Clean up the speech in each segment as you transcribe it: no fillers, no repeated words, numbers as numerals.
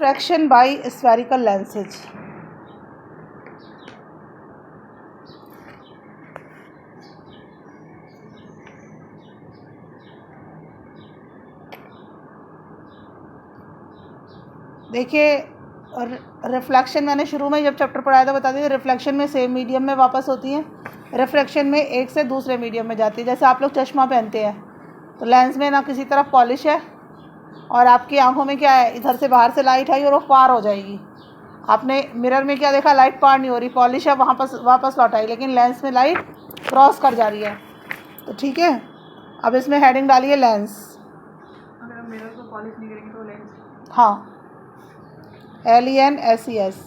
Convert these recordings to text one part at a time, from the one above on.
Refraction by spherical lenses. देखिए, reflection मैंने शुरू में जब चैप्टर पढ़ाया था बता दिया, रिफ्लेक्शन में सेम मीडियम में वापस होती हैं, रिफ्रैक्शन में एक से दूसरे मीडियम में जाती है। जैसे आप लोग चश्मा पहनते हैं तो लेंस में ना किसी तरफ पॉलिश है और आपकी आंखों में क्या है, इधर से बाहर से लाइट आई और वो पार हो जाएगी। आपने मिरर में क्या देखा, लाइट पार नहीं हो रही, पॉलिश है वहाँ पर वापस लौट आई, लेकिन लेंस में लाइट क्रॉस कर जा रही है। तो ठीक है, अब इसमें हेडिंग डालिए लेंस। अगर हम मिरर को पॉलिश नहीं करेंगे तो लेंस, हाँ, LENSES,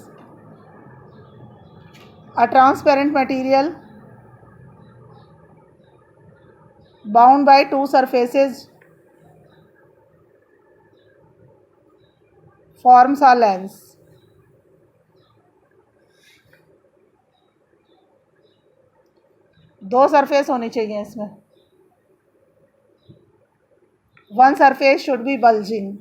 a transparent material bound by two surfaces forms a lens. दो सरफेस होनी चाहिए इसमें। One surface should be bulging.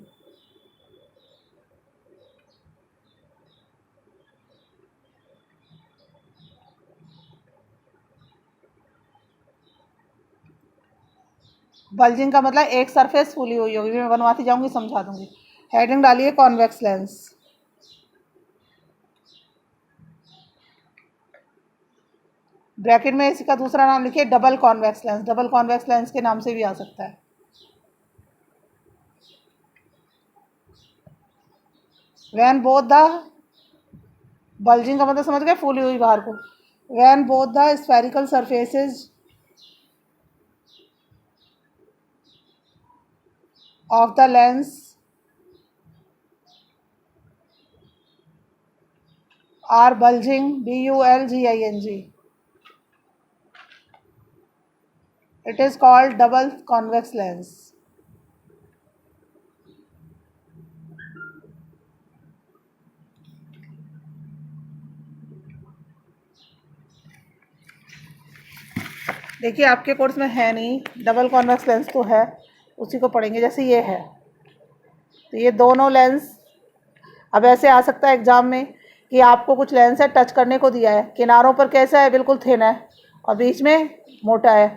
Bulging का मतलब एक सरफेस फूली हुई होगी। मैं बनवाती जाऊंगी, समझा दूंगी। हेडिंग डालिए कॉन्वेक्स लेंस। ब्रैकेट में इसका दूसरा नाम लिखिए double convex lens. Double convex lens के नाम से भी आ सकता है। वैन बोथ द, बल्जिंग का मतलब समझ गए, फूली हुई बाहर को। Van both the spherical surfaces of the lens are bulging, BULGING, it is called double convex lens. देखिए आपके कोर्स में है नहीं, डबल कॉन्वेक्स लेंस तो है, उसी को पढ़ेंगे। जैसे ये है तो ये दोनों लेंस, अब ऐसे आ सकता है एग्जाम में कि आपको कुछ लेंस है, टच करने को दिया है, किनारों पर कैसा है, बिल्कुल थिन है, और बीच में मोटा है,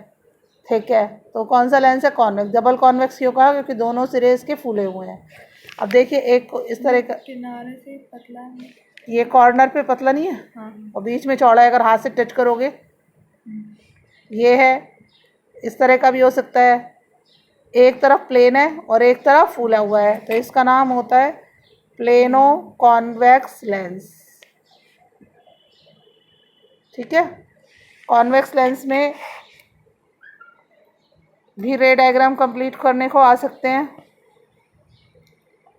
थिक है, तो कौन सा लेंस है, कॉन्वेक्स। डबल कॉन्वेक्स क्यों कहा, क्योंकि दोनों सिरे इसके फूले हुए हैं। अब देखिए एक इस तरह का, किनारे से पतला है, ये कॉर्नर पे पतला नहीं है, हाँ, और बीच में चौड़ा है, अगर हाथ से टच करोगे। ये है, इस तरह का भी हो सकता है, एक तरफ प्लेन है और एक तरफ फूला हुआ है, तो इसका नाम होता है प्लेनो कॉन्वेक्स लेंस। ठीक है, कॉन्वेक्स लेंस में भी रे डायग्राम कंप्लीट करने को आ सकते हैं।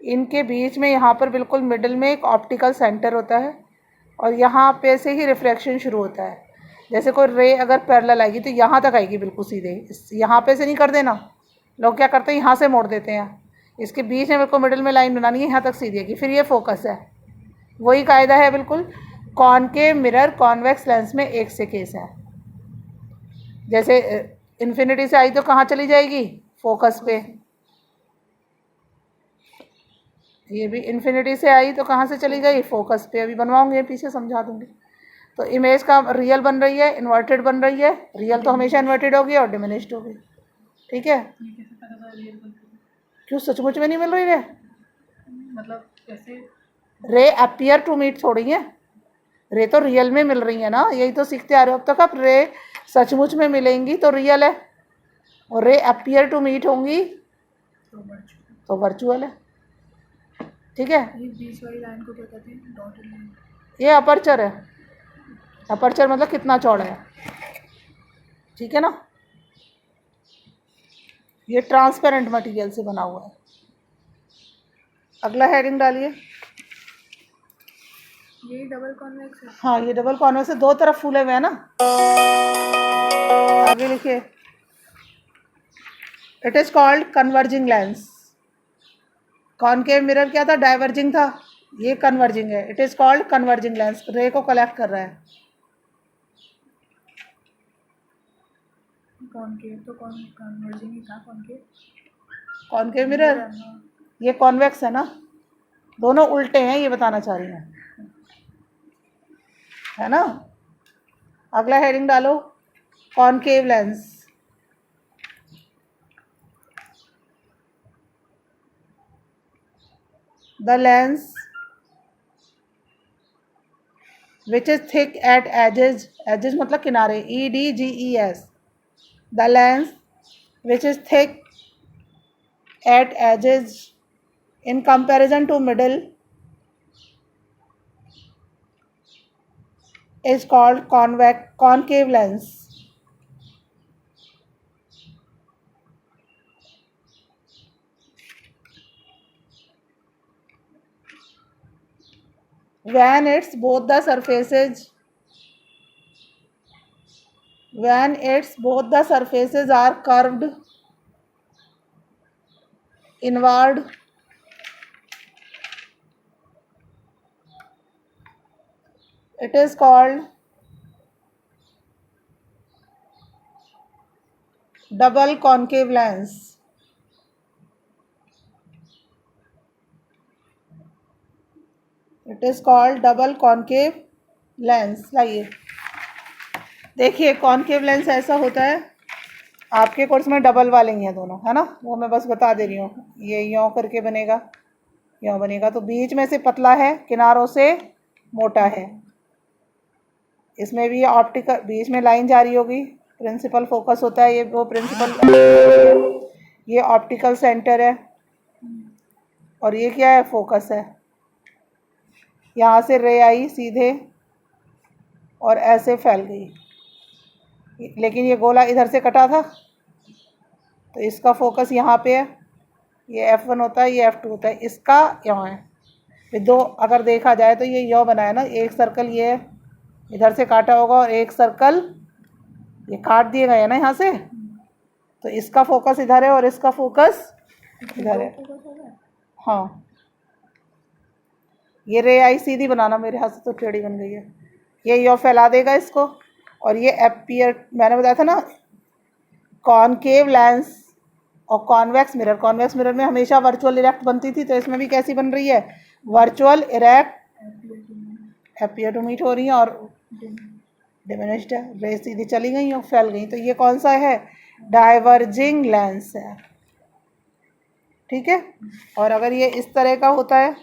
इनके बीच में यहाँ पर बिल्कुल मिडिल में एक ऑप्टिकल सेंटर होता है और यहाँ पे से ही रिफ्रैक्शन शुरू होता है। जैसे कोई रे अगर पैरेलल आएगी तो यहाँ तक आएगी बिल्कुल सीधे, यहाँ पे से नहीं कर देना। लोग क्या करते हैं, यहाँ से मोड़ देते हैं, इसके बीच में बिल्कुल मिडिल में लाइन बनानी है, यहाँ तक सीधी आएगी, फिर ये फोकस है। वही कायदा है बिल्कुल, कॉनकेव मिरर कॉन्वेक्स लेंस में एक से केस है। जैसे इन्फिनिटी से आई तो कहाँ चली जाएगी, फोकस पे। ये भी इन्फिनिटी से आई तो कहाँ से चली गई, फोकस पे। अभी बनवाऊंगी, पीछे समझा दूंगी। तो इमेज का रियल बन रही है, इन्वर्टेड बन रही है। रियल तो हमेशा इन्वर्टेड होगी और डिमिनिश्ड होगी। ठीक है, क्यों सचमुच में नहीं मिल रही रे, मतलब कैसे, रे अपियर टू मीट थोड़ी है, रे तो रियल में मिल रही है ना, यही तो सीखते आ रहे हो अब तक। अब रे सचमुच में मिलेंगी तो रियल है, और रे अपियर टू मीट होंगी तो वर्चुअल है। ठीक है, ये बीच वाली लाइन को क्या कहते हैं, डॉटेड लाइन। ये अपर्चर है। अपर्चर मतलब कितना चौड़ा है। ठीक है ना, ये ट्रांसपेरेंट मटेरियल से बना हुआ है। अगला हेडिंग डालिए। ये डबल कॉन्वेक्स है, हाँ, ये डबल कॉन्वेक्स है, दो तरफ फूले हुए हैं ना। आगे लिखिए, it is called converging lens. Concave mirror क्या था, डाइवर्जिंग था, ये कन्वर्जिंग है। It is called converging lens, रे को कलेक्ट कर रहा है। कॉनकेव तो कन्वर्जिंग ही था, कॉनकेव कॉनकेव मिरर, ये कॉन्वेक्स है ना, दोनों उल्टे हैं, ये बताना चाह रही हूँ, है ना। अगला हेडिंग डालो, concave lens. The lens which is thick at edges, edges मतलब किनारे, EDGES, the lens which is thick at edges in comparison to middle is called concave lens. When its both the surfaces are curved inward, it is called double concave lens. It is called double concave lens. लाइए देखिए, concave lens ऐसा होता है, आपके course में double वाले ही हैं दोनों, है ना, वो मैं बस बता दे रही हूँ। ये यों करके बनेगा, यों बनेगा, तो बीच में से पतला है, किनारों से मोटा है। इसमें भी ऑप्टिकल, बीच में लाइन जा रही होगी, प्रिंसिपल फोकस होता है, ये वो प्रिंसिपल, ये ऑप्टिकल सेंटर है, और ये क्या है, फोकस है। यहाँ से रे आई सीधे और ऐसे फैल गई, लेकिन ये गोला इधर से कटा था, तो इसका फोकस यहाँ पे है, ये F1 होता है, ये F2 होता है, इसका यहाँ है। फिर दो अगर देखा जाए तो ये यो बनाया ना, एक सर्कल ये इधर से काटा होगा और एक सर्कल ये काट दिए गए है ना यहाँ से, तो इसका फोकस इधर है और इसका फोकस इधर है। हाँ, ये रे आई सीधी बनाना, मेरे हाथ से तो टेढ़ी बन गई है। ये यो फैला देगा इसको, और ये अपीयर, मैंने बताया था ना, कॉनकेव लेंस और कॉन्वेक्स मिरर। कॉन्वेक्स मिरर में हमेशा वर्चुअल इरेक्ट बनती थी, तो इसमें भी कैसी बन रही है, virtual erect, appear to meet हो रही है और डिमिनिश्ड है, रे सीधी चली गई और फैल गई। तो ये कौन सा है, डाइवर्जिंग लेंस है, ठीक है। और अगर ये इस तरह का होता है,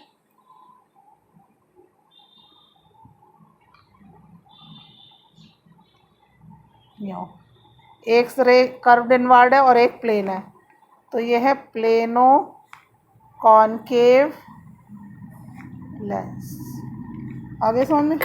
एक रे कर्व्ड इनवर्ड है और एक प्लेन है, तो ये है प्लेनो कॉनकेव लेंस। आगे समझ में।